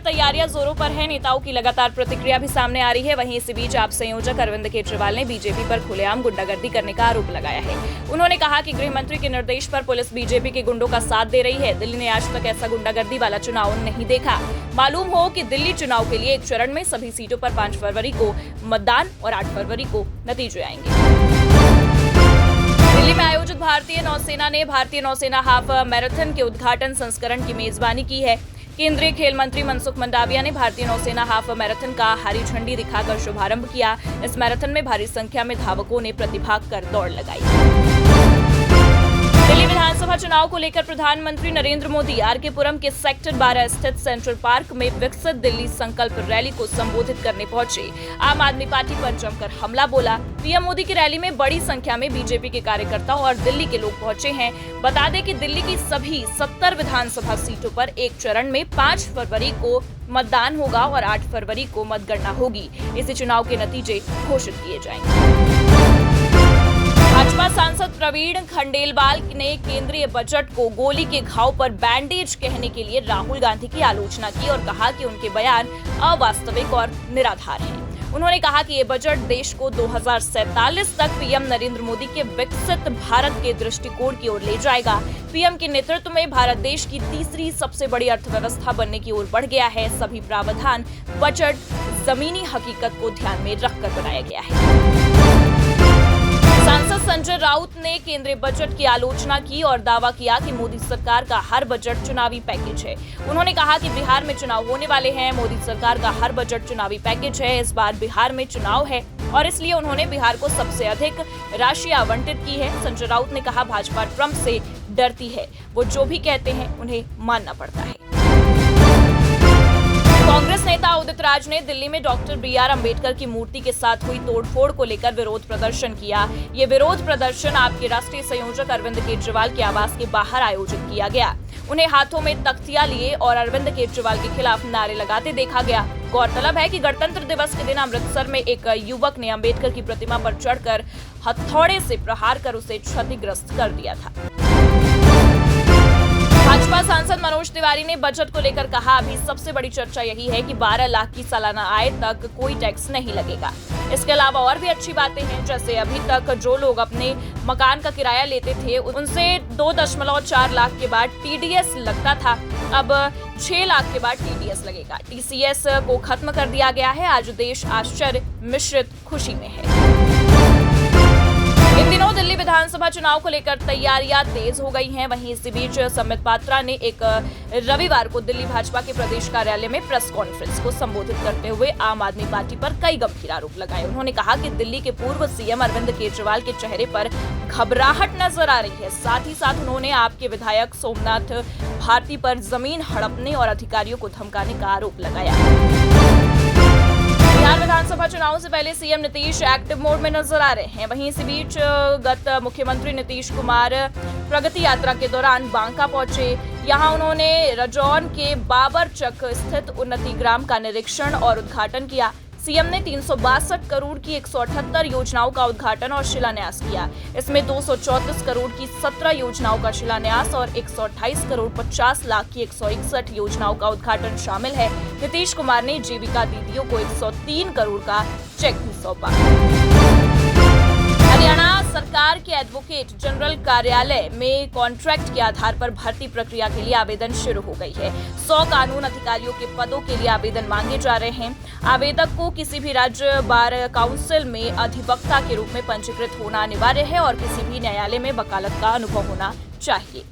तैयारियां जोरों पर है। नेताओं की लगातार प्रतिक्रिया भी सामने आ रही है। वहीं इसी बीच आप संयोजक अरविंद केजरीवाल ने बीजेपी पर खुलेआम गुंडागर्दी करने का आरोप लगाया है। उन्होंने कहा कि गृह मंत्री के निर्देश पर पुलिस बीजेपी के गुंडों का साथ दे रही है। दिल्ली ने आज तक ऐसा गुंडागर्दी वाला चुनाव नहीं देखा। मालूम हो कि दिल्ली चुनाव के लिए एक चरण में सभी सीटों पर 5 फरवरी को मतदान और 8 फरवरी को नतीजे आएंगे। दिल्ली में आयोजित भारतीय नौसेना ने भारतीय नौसेना हाफ मैराथन के उद्घाटन संस्करण की मेजबानी की है। केंद्रीय खेल मंत्री मनसुख मंडाविया ने भारतीय नौसेना हाफ मैराथन का हरी झंडी दिखाकर शुभारंभ किया। इस मैराथन में भारी संख्या में धावकों ने प्रतिभाग कर दौड़ लगाई। दिल्ली विधानसभा चुनाव को लेकर प्रधानमंत्री नरेंद्र मोदी आरके पुरम के सेक्टर 12 स्थित सेंट्रल पार्क में विकसित दिल्ली संकल्प रैली को संबोधित करने पहुंचे। आम आदमी पार्टी पर जमकर हमला बोला। पीएम मोदी की रैली में बड़ी संख्या में बीजेपी के कार्यकर्ता और दिल्ली के लोग पहुंचे हैं। बता दें कि दिल्ली की सभी 70 विधानसभा सीटों पर एक चरण में 5 फरवरी को मतदान होगा और 8 फरवरी को मतगणना होगी। इसी चुनाव के नतीजे घोषित किए जाएंगे। भाजपा सांसद प्रवीण खंडेलवाल ने केंद्रीय बजट को गोली के घाव पर बैंडेज कहने के लिए राहुल गांधी की आलोचना की और कहा कि उनके बयान अवास्तविक और निराधार हैं। उन्होंने कहा कि ये बजट देश को 2047 तक पीएम नरेंद्र मोदी के विकसित भारत के दृष्टिकोण की ओर ले जाएगा। पीएम के नेतृत्व में भारत देश की तीसरी सबसे बड़ी अर्थव्यवस्था बनने की ओर बढ़ गया है। सभी प्रावधान बजट जमीनी हकीकत को ध्यान में रखकर बनाया गया है। सांसद संजय राउत ने केंद्रीय बजट की आलोचना की और दावा किया कि मोदी सरकार का हर बजट चुनावी पैकेज है। उन्होंने कहा कि बिहार में चुनाव होने वाले हैं। मोदी सरकार का हर बजट चुनावी पैकेज है। इस बार बिहार में चुनाव है और इसलिए उन्होंने बिहार को सबसे अधिक राशि आवंटित की है। संजय राउत ने कहा भाजपा ट्रंप से डरती है। वो जो भी कहते हैं उन्हें मानना पड़ता है। कांग्रेस नेता उदित राज ने दिल्ली में डॉक्टर BR अम्बेडकर की मूर्ति के साथ हुई तोड़फोड़ को लेकर विरोध प्रदर्शन किया। ये विरोध प्रदर्शन आपके राष्ट्रीय संयोजक अरविंद केजरीवाल के आवास के बाहर आयोजित किया गया। उन्हें हाथों में तख्तियां लिए और अरविंद केजरीवाल के खिलाफ नारे लगाते देखा गया। गौरतलब है कि गणतंत्र दिवस के दिन अमृतसर में एक युवक ने अम्बेडकर की प्रतिमा पर चढ़कर हथौड़े से प्रहार कर उसे क्षतिग्रस्त कर दिया था। भाजपा सांसद मनोज तिवारी ने बजट को लेकर कहा अभी सबसे बड़ी चर्चा यही है कि 12 लाख की सालाना आय तक कोई टैक्स नहीं लगेगा। इसके अलावा और भी अच्छी बातें हैं, जैसे अभी तक जो लोग अपने मकान का किराया लेते थे उनसे 2.4 लाख के बाद टीडीएस लगता था, अब 6 लाख के बाद टीडीएस लगेगा। टीसीएस को खत्म कर दिया गया है। आज देश आश्चर्य मिश्रित खुशी में है। इन दिनों दिल्ली विधानसभा चुनाव को लेकर तैयारियां तेज हो गई हैं। वहीं इसी बीच संबित पात्रा ने एक रविवार को दिल्ली भाजपा के प्रदेश कार्यालय में प्रेस कॉन्फ्रेंस को संबोधित करते हुए आम आदमी पार्टी पर कई गंभीर आरोप लगाए। उन्होंने कहा कि दिल्ली के पूर्व सीएम अरविंद केजरीवाल के चेहरे पर घबराहट नजर आ रही है। साथ ही साथ उन्होंने आपके विधायक सोमनाथ भारती पर जमीन हड़पने और अधिकारियों को धमकाने का आरोप लगाया। बिहार विधानसभा चुनाव से पहले सीएम नीतीश एक्टिव मोड में नजर आ रहे हैं। वहीं इसी बीच गत मुख्यमंत्री नीतीश कुमार प्रगति यात्रा के दौरान बांका पहुंचे। यहां उन्होंने रजौन के बाबरचक स्थित उन्नति ग्राम का निरीक्षण और उद्घाटन किया। सीएम ने 362 करोड़ की 178 योजनाओं का उद्घाटन और शिलान्यास किया। इसमें 234 करोड़ की 17 योजनाओं का शिलान्यास और 128 करोड़ 50 लाख की 161 योजनाओं का उद्घाटन शामिल है। नीतीश कुमार ने जीविका दीदियों को 103 करोड़ का चेक भी सौंपा। हरियाणा सरकार के एडवोकेट जनरल कार्यालय में कॉन्ट्रैक्ट के आधार पर भर्ती प्रक्रिया के लिए आवेदन शुरू हो गई है। 100 कानून अधिकारियों के पदों के लिए आवेदन मांगे जा रहे हैं। आवेदक को किसी भी राज्य बार काउंसिल में अधिवक्ता के रूप में पंजीकृत होना अनिवार्य है और किसी भी न्यायालय में वकालत का अनुभव होना चाहिए।